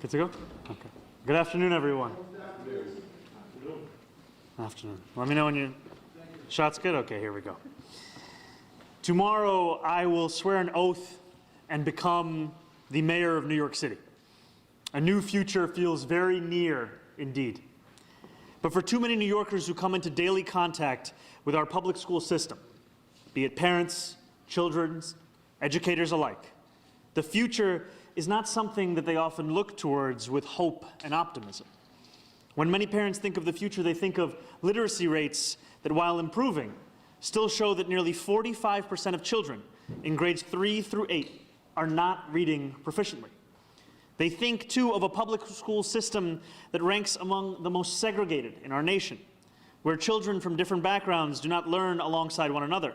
Good to go? Okay. Good afternoon, everyone. Afternoon. Let me know when your shot's good. Okay, here we go. Tomorrow, I will swear an oath and become the mayor of New York City. A new future feels very near indeed. But for too many New Yorkers who come into daily contact with our public school system, be it parents, children, educators alike, the future is not something that they often look towards with hope and optimism. When many parents think of the future, they think of literacy rates that, while improving, still show that nearly 45% of children in grades 3 through 8 are not reading proficiently. They think, too, of a public school system that ranks among the most segregated in our nation, where children from different backgrounds do not learn alongside one another,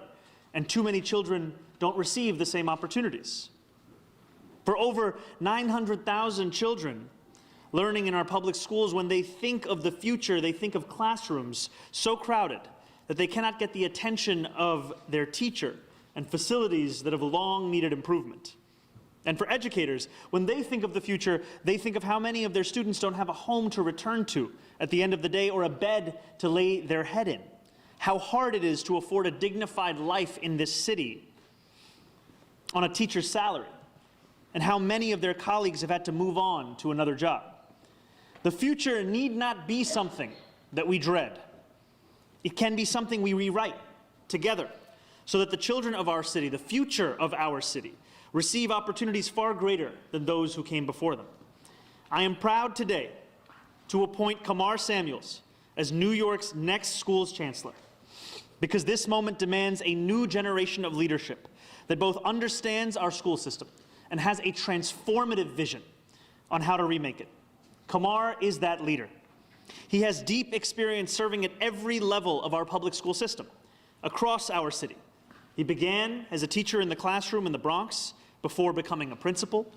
and too many children don't receive the same opportunities. For over 900,000 children learning in our public schools, when they think of the future, they think of classrooms so crowded that they cannot get the attention of their teacher and facilities that have long needed improvement. And for educators, when they think of the future, they think of how many of their students don't have a home to return to at the end of the day or a bed to lay their head in. How hard it is to afford a dignified life in this city on a teacher's salary, and how many of their colleagues have had to move on to another job. The future need not be something that we dread. It can be something we rewrite together so that the children of our city, the future of our city, receive opportunities far greater than those who came before them. I am proud today to appoint Kamar Samuels as New York's next school's chancellor, because this moment demands a new generation of leadership that both understands our school system and has a transformative vision on how to remake it. Kamar is that leader. He has deep experience serving at every level of our public school system across our city. He began as a teacher in the classroom in the Bronx before becoming a principal,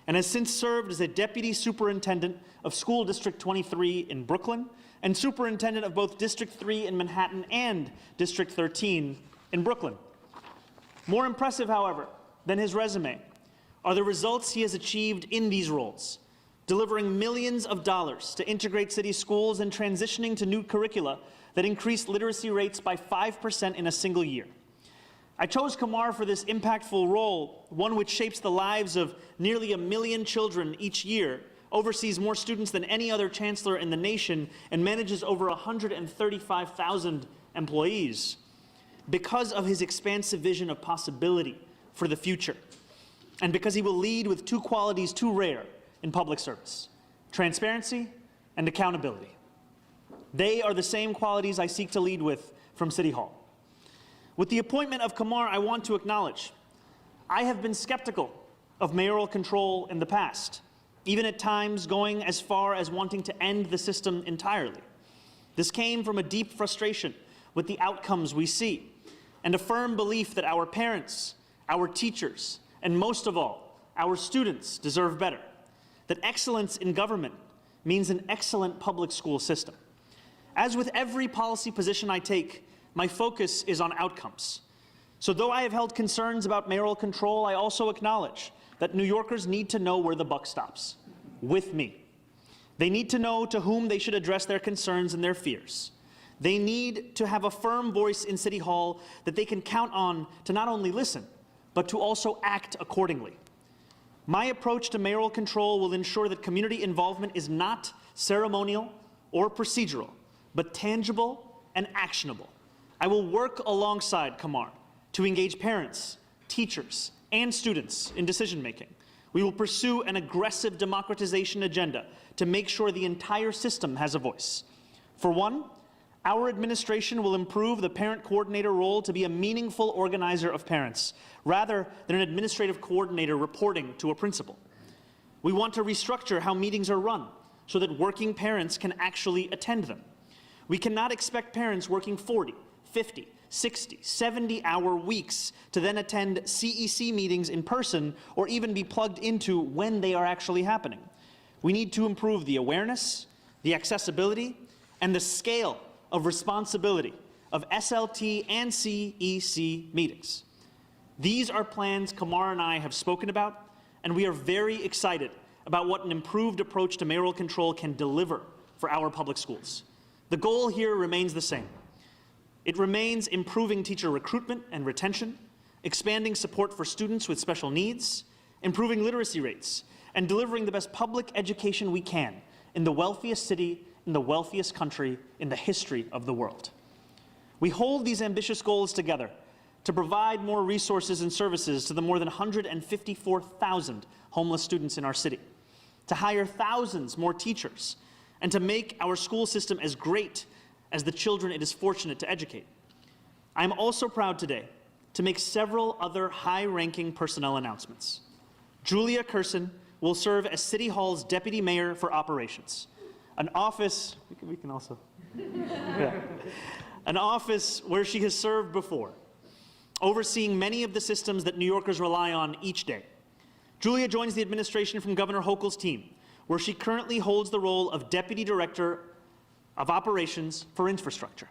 and has since served as a deputy superintendent of School District 23 in Brooklyn and superintendent of both District 3 in Manhattan and District 13 in Brooklyn. More impressive, however, than his resume are the results he has achieved in these roles, delivering millions of dollars to integrate city schools and transitioning to new curricula that increased literacy rates by 5% in a single year. I chose Kumar for this impactful role, one which shapes the lives of nearly 1 million children each year, oversees more students than any other chancellor in the nation, and manages over 135,000 employees, because of his expansive vision of possibility for the future, and because he will lead with two qualities too rare in public service: transparency and accountability. They are the same qualities I seek to lead with from City Hall. With the appointment of Kumar, I want to acknowledge I have been skeptical of mayoral control in the past, even at times going as far as wanting to end the system entirely. This came from a deep frustration with the outcomes we see, and a firm belief that our parents, our teachers, and most of all, our students deserve better, that excellence in government means an excellent public school system. As with every policy position I take, my focus is on outcomes. So though I have held concerns about mayoral control, I also acknowledge that New Yorkers need to know where the buck stops, with me. They need to know to whom they should address their concerns and their fears. They need to have a firm voice in City Hall that they can count on to not only listen, but to also act accordingly. My approach to mayoral control will ensure that community involvement is not ceremonial or procedural, but tangible and actionable. I will work alongside Kumar to engage parents, teachers, and students in decision-making. We will pursue an aggressive democratization agenda to make sure the entire system has a voice. For one, our administration will improve the parent coordinator role to be a meaningful organizer of parents, rather than an administrative coordinator reporting to a principal. We want to restructure how meetings are run so that working parents can actually attend them. We cannot expect parents working 40, 50, 60, 70-hour weeks to then attend CEC meetings in person or even be plugged into when they are actually happening. We need to improve the awareness, the accessibility, and the scale of responsibility of SLT and CEC meetings. These are plans Kumar and I have spoken about, and we are very excited about what an improved approach to mayoral control can deliver for our public schools. The goal here remains the same. It remains improving teacher recruitment and retention, expanding support for students with special needs, improving literacy rates, and delivering the best public education we can in the wealthiest city, in the wealthiest country in the history of the world. We hold these ambitious goals together to provide more resources and services to the more than 154,000 homeless students in our city, to hire thousands more teachers, and to make our school system as great as the children it is fortunate to educate. I am also proud today to make several other high-ranking personnel announcements. Julia Curson will serve as City Hall's Deputy Mayor for Operations, an office, we can also, yeah, an office where she has served before, overseeing many of the systems that New Yorkers rely on each day. Julia joins the administration from Governor Hochul's team, where she currently holds the role of Deputy Director of Operations for Infrastructure.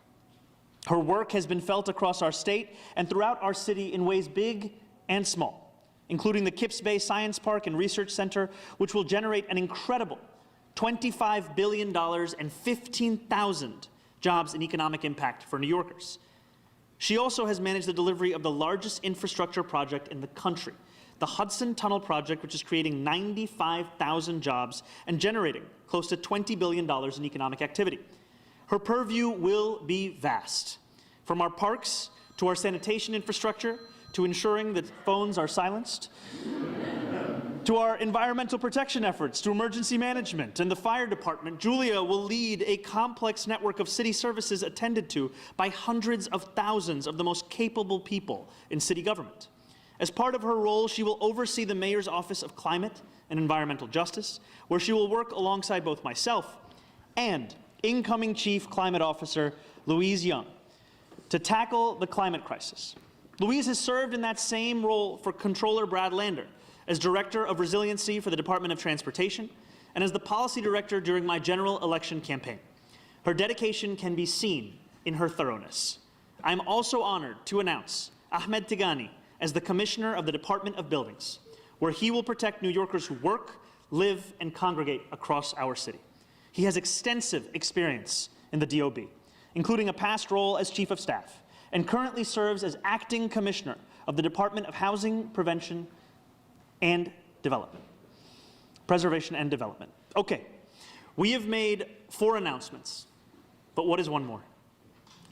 Her work has been felt across our state and throughout our city in ways big and small, including the Kips Bay Science Park and Research Center, which will generate an incredible $25 billion and 15,000 jobs and economic impact for New Yorkers. She also has managed the delivery of the largest infrastructure project in the country, the Hudson Tunnel Project, which is creating 95,000 jobs and generating close to $20 billion in economic activity. Her purview will be vast, from our parks to our sanitation infrastructure to ensuring that phones are silenced, to our environmental protection efforts, to emergency management and the fire department. Julia will lead a complex network of city services attended to by hundreds of thousands of the most capable people in city government. As part of her role, she will oversee the Mayor's Office of Climate and Environmental Justice, where she will work alongside both myself and incoming Chief Climate Officer Louise Young to tackle the climate crisis. Louise has served in that same role for Controller Brad Lander as Director of Resiliency for the Department of Transportation and as the Policy Director during my general election campaign. Her dedication can be seen in her thoroughness. I am also honored to announce Ahmed Tigani as the Commissioner of the Department of Buildings, where he will protect New Yorkers who work, live, and congregate across our city. He has extensive experience in the DOB, including a past role as Chief of Staff, and currently serves as Acting Commissioner of the Department of Housing, Preservation and Development. Okay, we have made 4 announcements, but what is one more?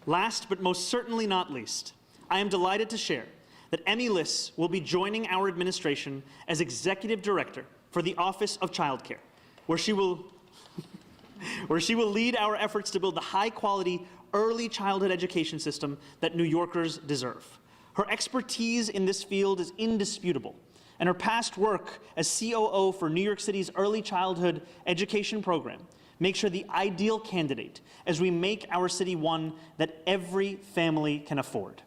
Last but most certainly not least, I am delighted to share that Emmy Liss will be joining our administration as Executive Director for the Office of Child Care, where she will lead our efforts to build the high-quality early childhood education system that New Yorkers deserve. Her expertise in this field is indisputable, and her past work as COO for New York City's early childhood education program makes her the ideal candidate as we make our city one that every family can afford.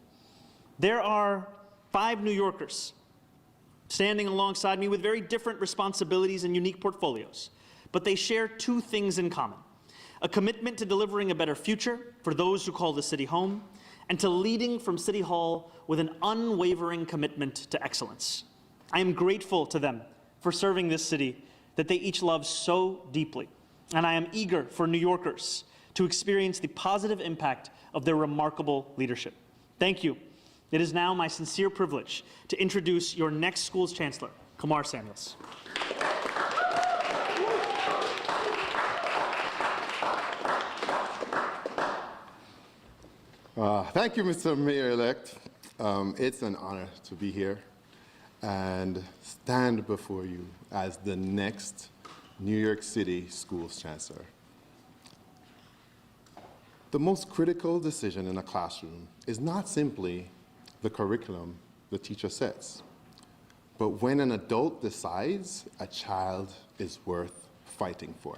There are 5 New Yorkers standing alongside me with very different responsibilities and unique portfolios, but they share 2 things in common: a commitment to delivering a better future for those who call the city home, and to leading from City Hall with an unwavering commitment to excellence. I am grateful to them for serving this city that they each love so deeply, and I am eager for New Yorkers to experience the positive impact of their remarkable leadership. Thank you. It is now my sincere privilege to introduce your next school's Chancellor, Kamar Samuels. Thank you, Mr. Mayor-elect. It's an honor to be here and stand before you as the next New York City Schools Chancellor. The most critical decision in a classroom is not simply the curriculum the teacher sets, but when an adult decides a child is worth fighting for.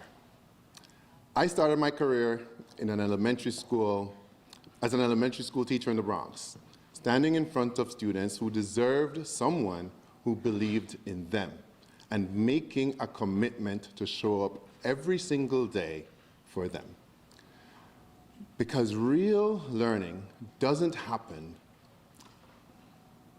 I started my career in an elementary school as an elementary school teacher in the Bronx, standing in front of students who deserved someone who believed in them and making a commitment to show up every single day for them. Because real learning doesn't happen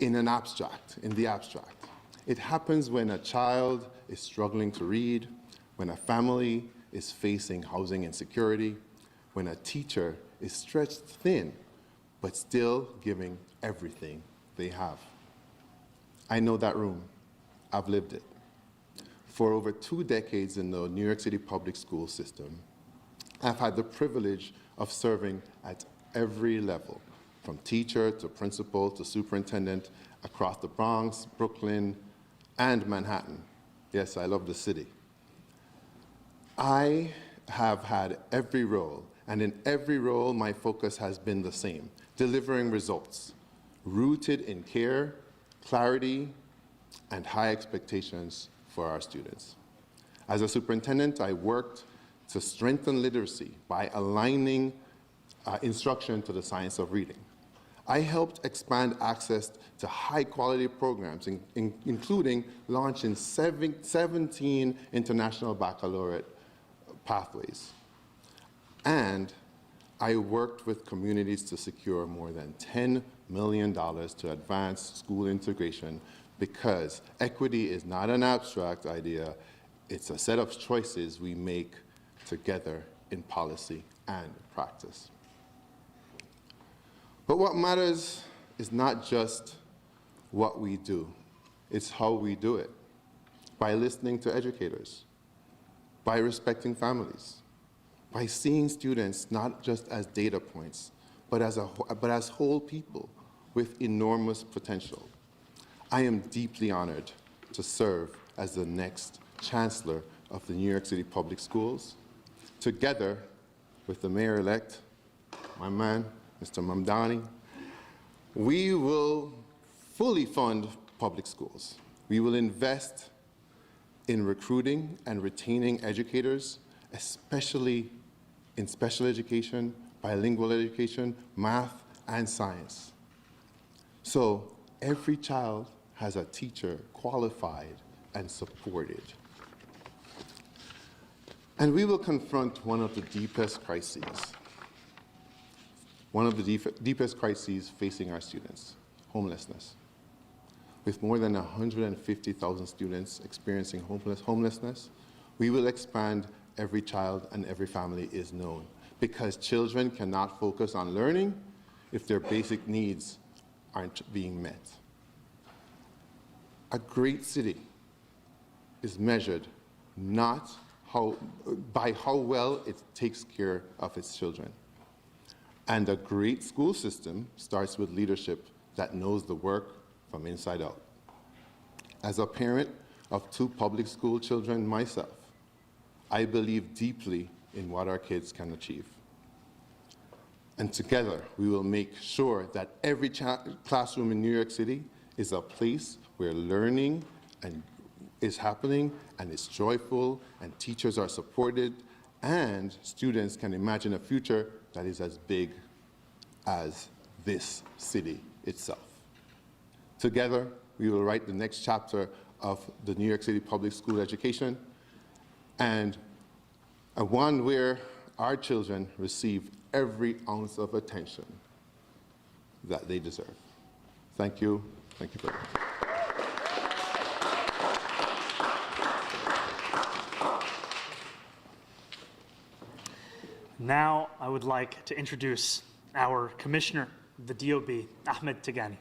in the abstract. It happens when a child is struggling to read, when a family is facing housing insecurity, when a teacher is stretched thin, but still giving everything they have. I know that room. I've lived it. For over 2 decades in the New York City public school system, I've had the privilege of serving at every level, from teacher to principal to superintendent across the Bronx, Brooklyn, and Manhattan. Yes, I love the city. I have had every role, and in every role, my focus has been the same: delivering results, rooted in care, clarity, and high expectations for our students. As a superintendent, I worked to strengthen literacy by aligning instruction to the science of reading. I helped expand access to high-quality programs, including launching 17 international baccalaureate pathways. And I worked with communities to secure more than $10 million to advance school integration, because equity is not an abstract idea, it's a set of choices we make together in policy and practice. But what matters is not just what we do, it's how we do it. By listening to educators, by respecting families, by seeing students not just as data points, but as whole people with enormous potential. I am deeply honored to serve as the next Chancellor of the New York City Public Schools, together with the Mayor-elect, my man, Mr. Mamdani. We will fully fund public schools. We will invest in recruiting and retaining educators, especially in special education, bilingual education, math, and science. So every child has a teacher qualified and supported. And we will confront one of the deepest crises facing our students, homelessness. With more than 150,000 students experiencing homelessness, we will expand Every Child and Every Family is Known, because children cannot focus on learning if their basic needs aren't being met. A great city is measured not by how well it takes care of its children. And a great school system starts with leadership that knows the work from inside out. As a parent of 2 public school children myself, I believe deeply in what our kids can achieve. And together, we will make sure that every classroom in New York City is a place where learning is happening and is joyful, and teachers are supported, and students can imagine a future that is as big as this city itself. Together, we will write the next chapter of the New York City public school education, and one where our children receive every ounce of attention that they deserve. Thank you. Thank you very much. Now I would like to introduce our Commissioner of the DOB, Ahmed Tigani.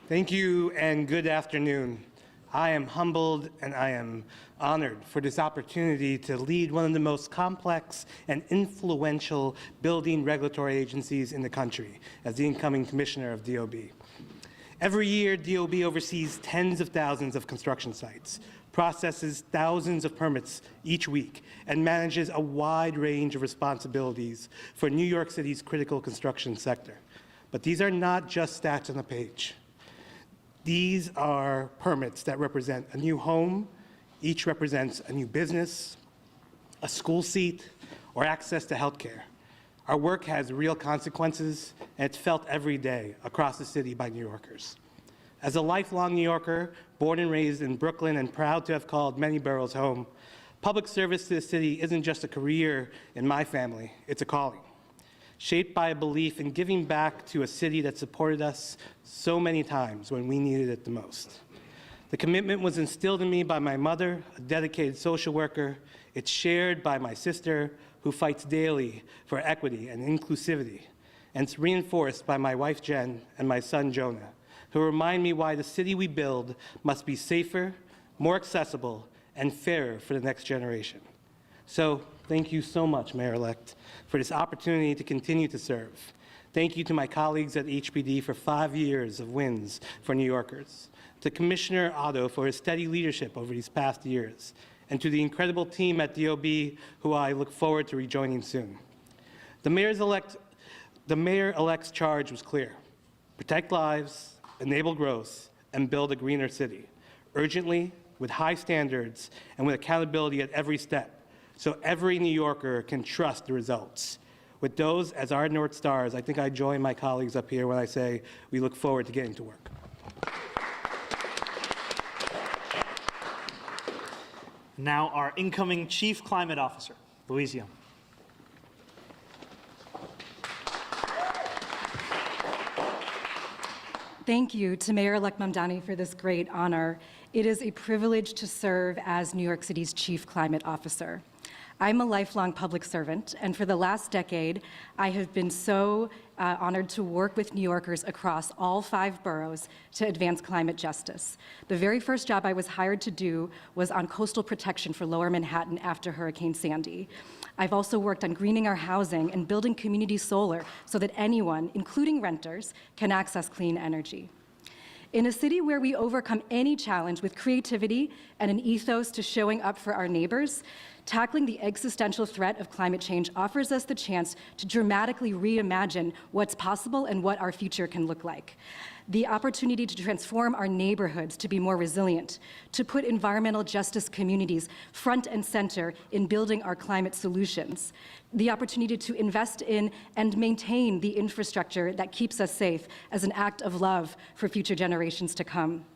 Thank you and good afternoon. I am humbled and I am honored for this opportunity to lead one of the most complex and influential building regulatory agencies in the country as the incoming Commissioner of DOB. Every year, DOB oversees tens of thousands of construction sites, processes thousands of permits each week, and manages a wide range of responsibilities for New York City's critical construction sector. But these are not just stats on a page. These are permits that represent a new home, each represents a new business, a school seat, or access to healthcare. Our work has real consequences, and it's felt every day across the city by New Yorkers. As a lifelong New Yorker, born and raised in Brooklyn and proud to have called many boroughs home, public service to the city isn't just a career in my family, it's a calling. Shaped by a belief in giving back to a city that supported us so many times when we needed it the most. The commitment was instilled in me by my mother, a dedicated social worker. It's shared by my sister, who fights daily for equity and inclusivity. And it's reinforced by my wife, Jen, and my son, Jonah, who remind me why the city we build must be safer, more accessible, and fairer for the next generation. So thank you so much, Mayor-elect, for this opportunity to continue to serve. Thank you to my colleagues at HPD for 5 years of wins for New Yorkers, to Commissioner Otto for his steady leadership over these past years, and to the incredible team at DOB who I look forward to rejoining soon. The mayor-elect's charge was clear: protect lives, enable growth, and build a greener city, urgently, with high standards, and with accountability at every step, so every New Yorker can trust the results. With those as our North Stars, I think I join my colleagues up here when I say we look forward to getting to work. Now our incoming Chief Climate Officer, Louise Young. Thank you to Mayor-elect Mamdani for this great honor. It is a privilege to serve as New York City's Chief Climate Officer. I'm a lifelong public servant, and for the last decade, I have been so honored to work with New Yorkers across all 5 boroughs to advance climate justice. The very first job I was hired to do was on coastal protection for Lower Manhattan after Hurricane Sandy. I've also worked on greening our housing and building community solar so that anyone, including renters, can access clean energy. In a city where we overcome any challenge with creativity and an ethos to showing up for our neighbors, tackling the existential threat of climate change offers us the chance to dramatically reimagine what's possible and what our future can look like. the opportunity to transform our neighborhoods to be more resilient, to put environmental justice communities front and center in building our climate solutions, the opportunity to invest in and maintain the infrastructure that keeps us safe as an act of love for future generations to come.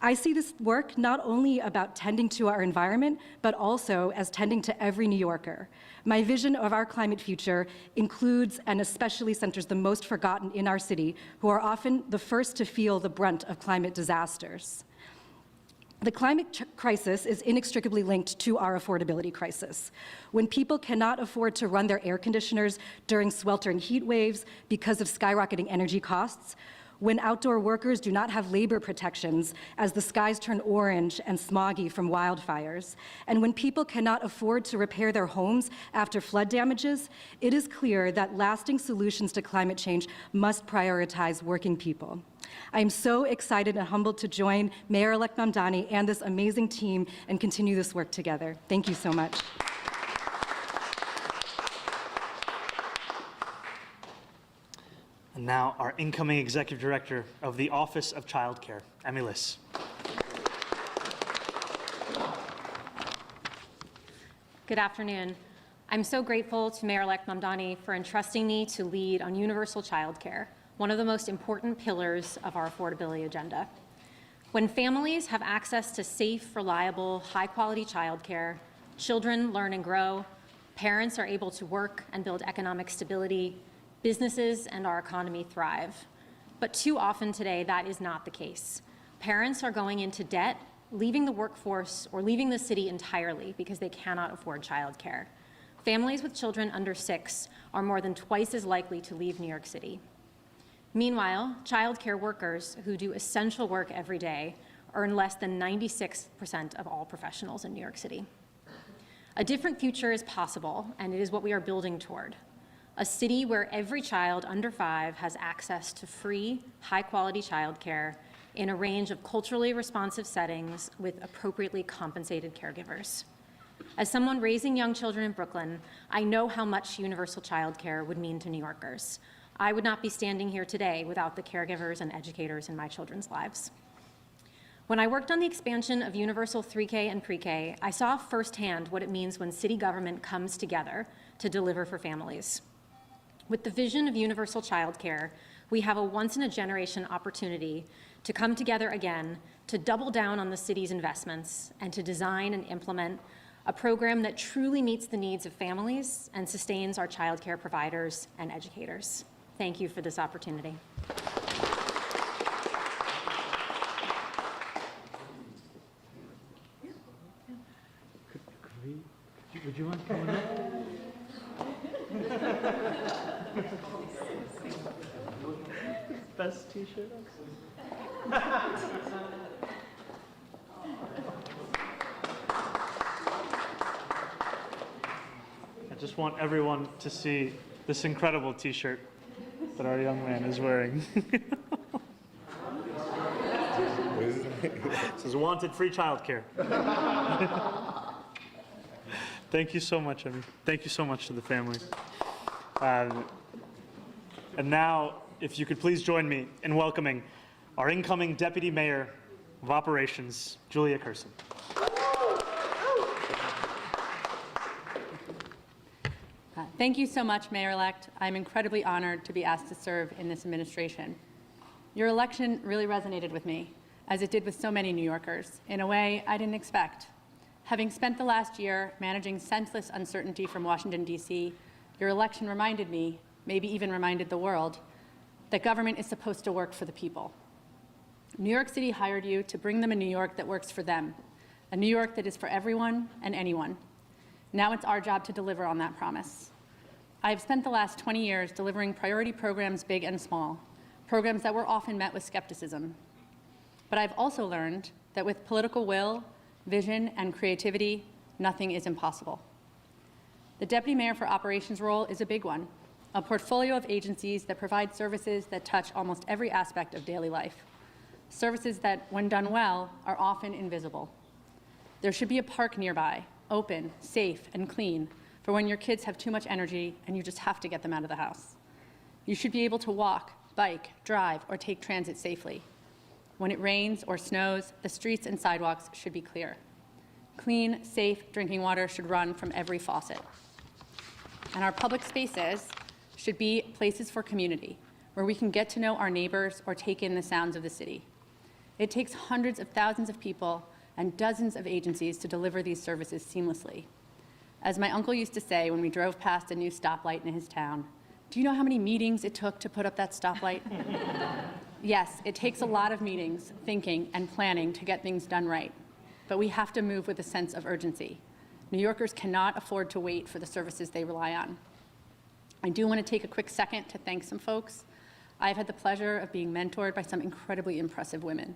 I see this work not only about tending to our environment, but also as tending to every New Yorker. My vision of our climate future includes and especially centers the most forgotten in our city, who are often the first to feel the brunt of climate disasters. The climate crisis is inextricably linked to our affordability crisis. When people cannot afford to run their air conditioners during sweltering heat waves because of skyrocketing energy costs, when outdoor workers do not have labor protections as the skies turn orange and smoggy from wildfires, and when people cannot afford to repair their homes after flood damages, it is clear that lasting solutions to climate change must prioritize working people. I am so excited and humbled to join Mayor-elect Mamdani and this amazing team and continue this work together. Thank you so much. And now, our incoming Executive Director of the Office of Child Care, Emmy Liss. Good afternoon. I'm so grateful to Mayor-elect Mamdani for entrusting me to lead on universal child care, one of the most important pillars of our affordability agenda. When families have access to safe, reliable, high-quality child care, children learn and grow, parents are able to work and build economic stability, businesses and our economy thrive. But too often today, that is not the case. Parents are going into debt, leaving the workforce, or leaving the city entirely because they cannot afford childcare. Families with children under 6 are more than twice as likely to leave New York City. Meanwhile, childcare workers who do essential work every day earn less than 96% of all professionals in New York City. A different future is possible, and it is what we are building toward. A city where every child under 5 has access to free, high-quality childcare in a range of culturally responsive settings with appropriately compensated caregivers. As someone raising young children in Brooklyn, I know how much universal childcare would mean to New Yorkers. I would not be standing here today without the caregivers and educators in my children's lives. When I worked on the expansion of universal 3K and pre-K, I saw firsthand what it means when city government comes together to deliver for families. With the vision of universal childcare, we have a once-in-a-generation opportunity to come together again, to double down on the city's investments, and to design and implement a program that truly meets the needs of families and sustains our childcare providers and educators. Thank you for this opportunity. Would you want to come up? Best t-shirt. I just want everyone to see this incredible t-shirt that our young man is wearing. It says wanted free childcare. Thank you so much, Emmy. Thank you so much to the family. And now, if you could please join me in welcoming our incoming Deputy Mayor of Operations, Julia Curson. Thank you so much, Mayor-elect. I'm incredibly honored to be asked to serve in this administration. Your election really resonated with me, as it did with so many New Yorkers, in a way I didn't expect. Having spent the last year managing senseless uncertainty from Washington, D.C., your election reminded me, maybe even reminded the world, that government is supposed to work for the people. New York City hired you to bring them a New York that works for them, a New York that is for everyone and anyone. Now it's our job to deliver on that promise. I have spent the last 20 years delivering priority programs big and small, programs that were often met with skepticism. But I've also learned that with political will, vision, and creativity, nothing is impossible. The Deputy Mayor for Operations role is a big one, a portfolio of agencies that provide services that touch almost every aspect of daily life, services that, when done well, are often invisible. There should be a park nearby, open, safe, and clean, for when your kids have too much energy and you just have to get them out of the house. You should be able to walk bike, drive, or take transit safely. When it rains or snows, the streets and sidewalks should be clear. Clean, safe drinking water should run from every faucet. And our public spaces should be places for community, where we can get to know our neighbors or take in the sounds of the city. It takes hundreds of thousands of people and dozens of agencies to deliver these services seamlessly. As my uncle used to say when we drove past a new stoplight in his town, do you know how many meetings it took to put up that stoplight? Yes, it takes a lot of meetings, thinking, and planning to get things done right. But we have to move with a sense of urgency. New Yorkers cannot afford to wait for the services they rely on. I do want to take a quick second to thank some folks. I've had the pleasure of being mentored by some incredibly impressive women: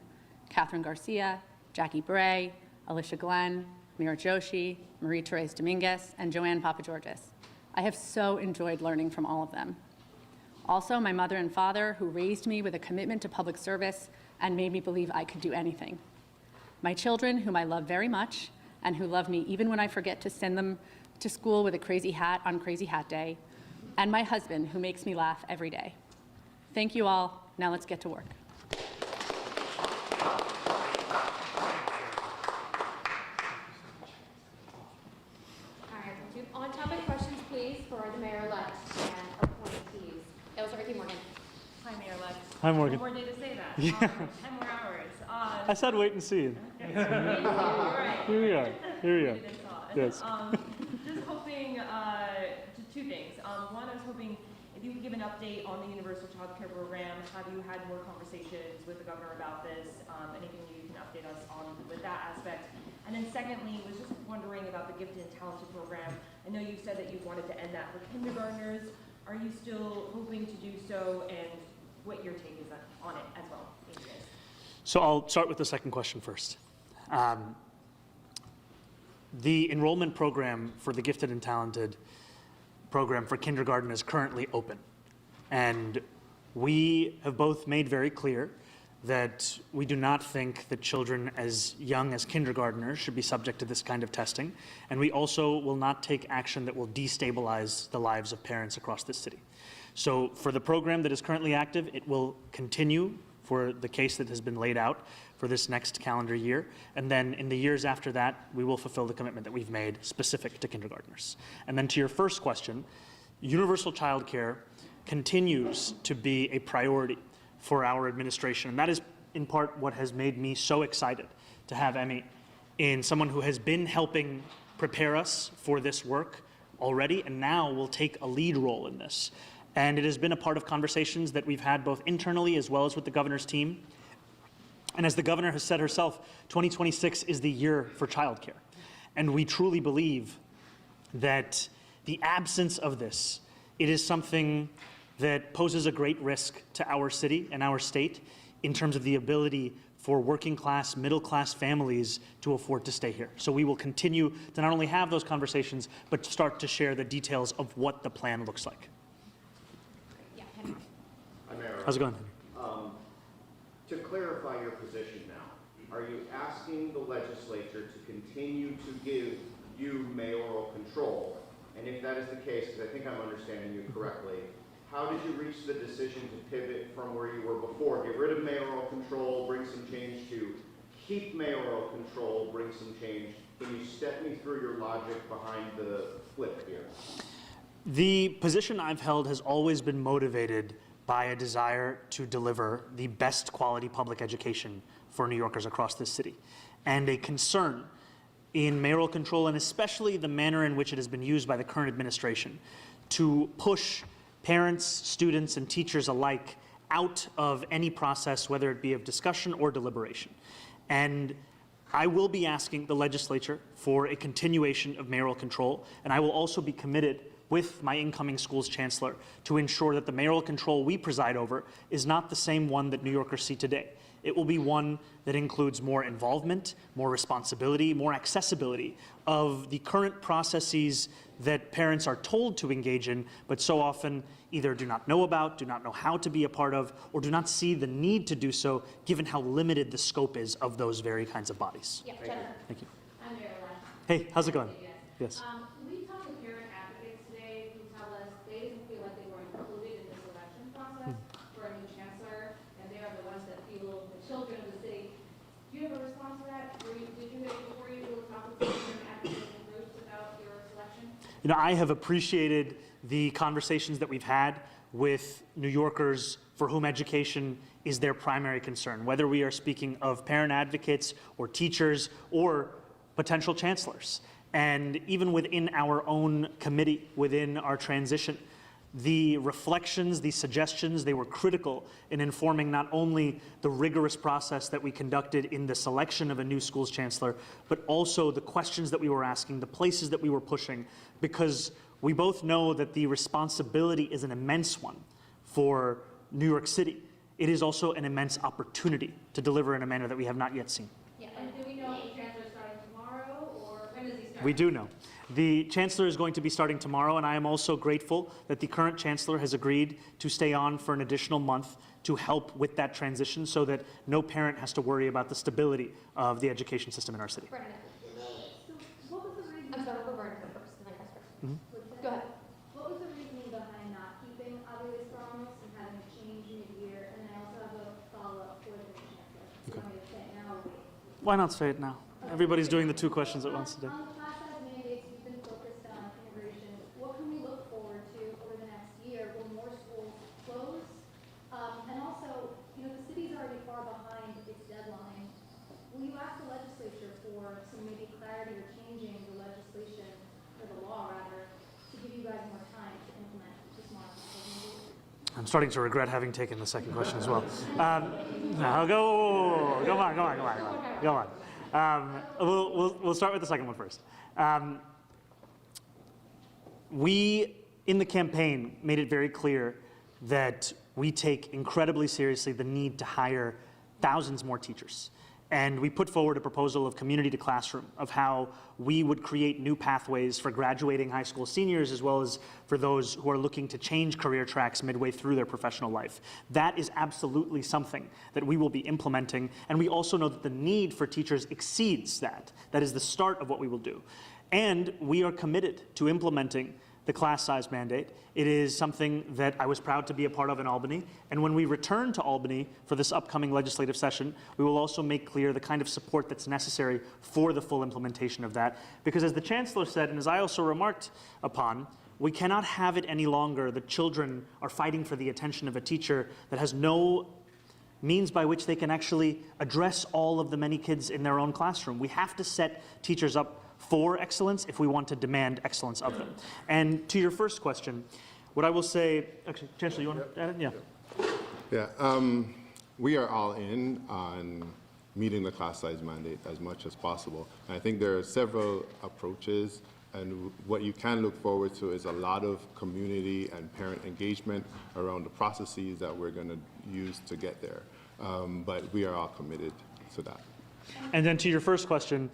Catherine Garcia, Jackie Bray, Alicia Glenn, Mira Joshi, Marie-Therese Dominguez, and Joanne Papageorgis. I have so enjoyed learning from all of them. Also, my mother and father, who raised me with a commitment to public service and made me believe I could do anything. My children, whom I love very much, and who love me even when I forget to send them to school with a crazy hat on Crazy Hat Day, and my husband, who makes me laugh every day. Thank you all. Now let's get to work. All right, we'll do on-topic questions, please, for the mayor-elect and appointees. Yeah, we'll start with you, Morgan. Hi, Mayor-elect. Hi, Morgan. One more day to say that. Yeah. 10 more hours. I said wait and see. You're right. Here we are. Here we are. Did and saw. Yes. Just hoping, just two things. One, I was hoping if you could give an update on the universal child care program. Have you had more conversations with the governor about this? Anything you can update us on with that aspect? And then secondly, was just wondering about the Gifted and Talented program. I know you said that you wanted to end that for kindergartners. Are you still hoping to do so, and what your take is on it as well? Thank you, guys. So I'll start with the second question first. The enrollment program for the Gifted and Talented program for kindergarten is currently open. And we have both made very clear that we do not think that children as young as kindergartners should be subject to this kind of testing. And we also will not take action that will destabilize the lives of parents across this city. So for the program that is currently active, it will continue for the case that has been laid out for this next calendar year. And then in the years after that, we will fulfill the commitment that we've made specific to kindergartners. And then to your first question, universal childcare continues to be a priority for our administration. And that is in part what has made me so excited to have Emmy in someone who has been helping prepare us for this work already and now will take a lead role in this. And it has been a part of conversations that we've had both internally as well as with the governor's team. And as the governor has said herself, 2026 is the year for childcare. And we truly believe that the absence of this, it is something that poses a great risk to our city and our state in terms of the ability for working class, middle class families to afford to stay here. So we will continue to not only have those conversations, but start to share the details of what the plan looks like. Yeah, Henry. Hi, Mayor. How's it going? To clarify your position now, are you asking the legislature to continue to give you mayoral control? And if that is the case, because I think I'm understanding you correctly, how did you reach the decision to pivot from where you were before? Get rid of mayoral control, bring some change, to keep mayoral control, bring some change. Can you step me through your logic behind the flip here? The position I've held has always been motivated by a desire to deliver the best quality public education for New Yorkers across this city, and a concern in mayoral control, and especially the manner in which it has been used by the current administration to push parents, students, and teachers alike out of any process, whether it be of discussion or deliberation. And I will be asking the legislature for a continuation of mayoral control, and I will also be committed with my incoming school's chancellor to ensure that the mayoral control we preside over is not the same one that New Yorkers see today. It will be one that includes more involvement, more responsibility, more accessibility of the current processes that parents are told to engage in, but so often either do not know about, do not know how to be a part of, or do not see the need to do so, given how limited the scope is of those very kinds of bodies. Yeah, Jennifer. Thank you. I'm Mayoral. Hey, how's it going? Yes. We talked to parent advocates today who tell us they didn't feel like they were included in this election process for a new I have appreciated the conversations that we've had with New Yorkers for whom education is their primary concern, whether we are speaking of parent advocates or teachers or potential chancellors. And even within our own committee, within our transition, the reflections, the suggestions, they were critical in informing not only the rigorous process that we conducted in the selection of a new schools chancellor, but also the questions that we were asking, the places that we were pushing, because we both know that the responsibility is an immense one for New York City. It is also an immense opportunity to deliver in a manner that we have not yet seen. Yeah, and do we know if the chancellor is starting tomorrow, or when does he start? We do know. The chancellor is going to be starting tomorrow, and I am also grateful that the current chancellor has agreed to stay on for an additional month to help with that transition so that no parent has to worry about the stability of the education system in our city. Brennan. What was the reason? I'm sorry, we'll go Brennan first, and then Chris first. Go ahead. What was the reasoning behind not keeping Eyewitness and having a change mid-year? And then I also have a follow-up for the chancellor. Do you want me to say it now or wait? Why not say it now? Everybody's doing the two questions at once today. On the class size mandates, you've been focused on integration. What can we look forward to over the next year? Will more schools close? And also, the city's already far behind its deadline. Will you ask the legislature for some maybe clarity or changing the legislation, or the law rather, to give you guys more time to implement the smart class size mandates? I'm starting to regret having taken the second question as well. No, go on. We'll start with the second one first. We, in the campaign, made it very clear that we take incredibly seriously the need to hire thousands more teachers. And we put forward a proposal of community to classroom, of how we would create new pathways for graduating high school seniors, as well as for those who are looking to change career tracks midway through their professional life. That is absolutely something that we will be implementing. And we also know that the need for teachers exceeds that. That is the start of what we will do. And we are committed to implementing the class size mandate. It is something that I was proud to be a part of in Albany. And when we return to Albany for this upcoming legislative session, we will also make clear the kind of support that's necessary for the full implementation of that. Because as the Chancellor said, and as I also remarked upon, we cannot have it any longer that children are fighting for the attention of a teacher that has no means by which they can actually address all of the many kids in their own classroom. We have to set teachers up for excellence if we want to demand excellence of them. And to your first question, what I will say, actually, Chancellor, you want to add it? Yeah, we are all in on meeting the class size mandate as much as possible. And I think there are several approaches, and what you can look forward to is a lot of community and parent engagement around the processes that we're going to use to get there. But we are all committed to that. And then to your first question,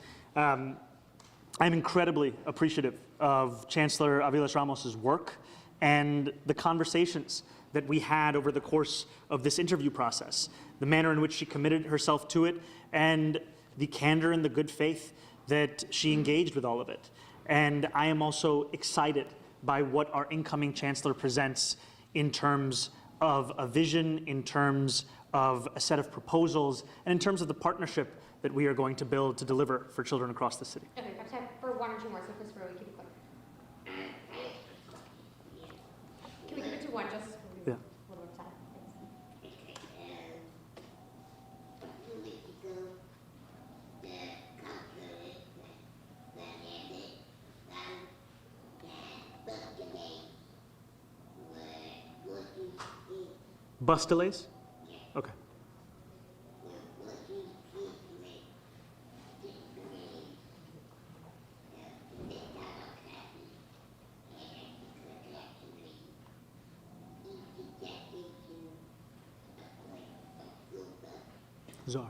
I'm incredibly appreciative of Chancellor Aviles Ramos's work and the conversations that we had over the course of this interview process, the manner in which she committed herself to it, and the candor and the good faith that she engaged with all of it. And I am also excited by what our incoming Chancellor presents in terms of a vision, in terms of a set of proposals, and in terms of the partnership that we are going to build to deliver for children across the city. Okay, I have time for one or two more, so Christopher, we keep it quick. Can we keep it to one, just Yeah. a little bit of time? Thanks. Bus delays? Okay. Zohran.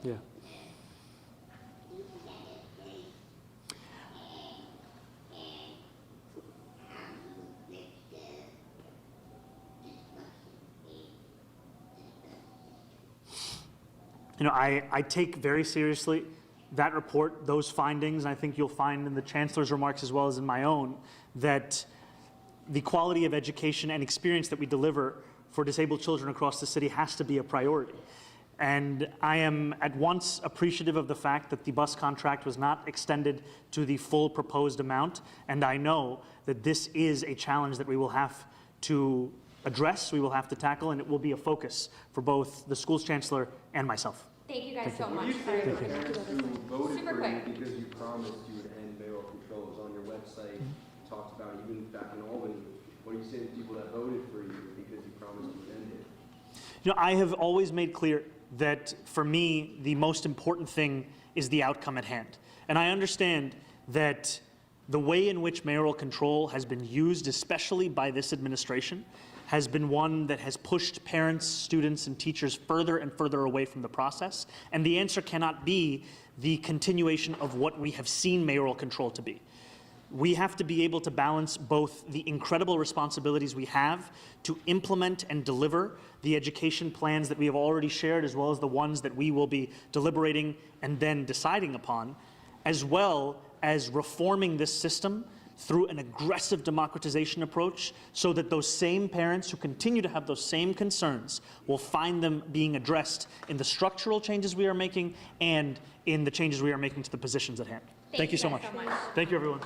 Yeah. I take very seriously that report, those findings, and I think you'll find in the Chancellor's remarks as well as in my own, that the quality of education and experience that we deliver for disabled children across the city has to be a priority. And I am at once appreciative of the fact that the bus contract was not extended to the full proposed amount. And I know that this is a challenge that we will have to address, we will have to tackle, and it will be a focus for both the school's chancellor and myself. Thank you guys so When much. you say the parents who voted Super for quick. you because you promised you would end mayoral control, it was on your website, you talked about it even back in Albany. What do you say to people that voted for you because you promised you would end it? You know, I have always made clear that for me, the most important thing is the outcome at hand. And I understand that the way in which mayoral control has been used, especially by this administration, has been one that has pushed parents, students, and teachers further and further away from the process. And the answer cannot be the continuation of what we have seen mayoral control to be. We have to be able to balance both the incredible responsibilities we have to implement and deliver the education plans that we have already shared, as well as the ones that we will be deliberating and then deciding upon, as well as reforming this system through an aggressive democratization approach so that those same parents who continue to have those same concerns will find them being addressed in the structural changes we are making and in the changes we are making to the positions at hand. Thank you so much. Thank you, everyone.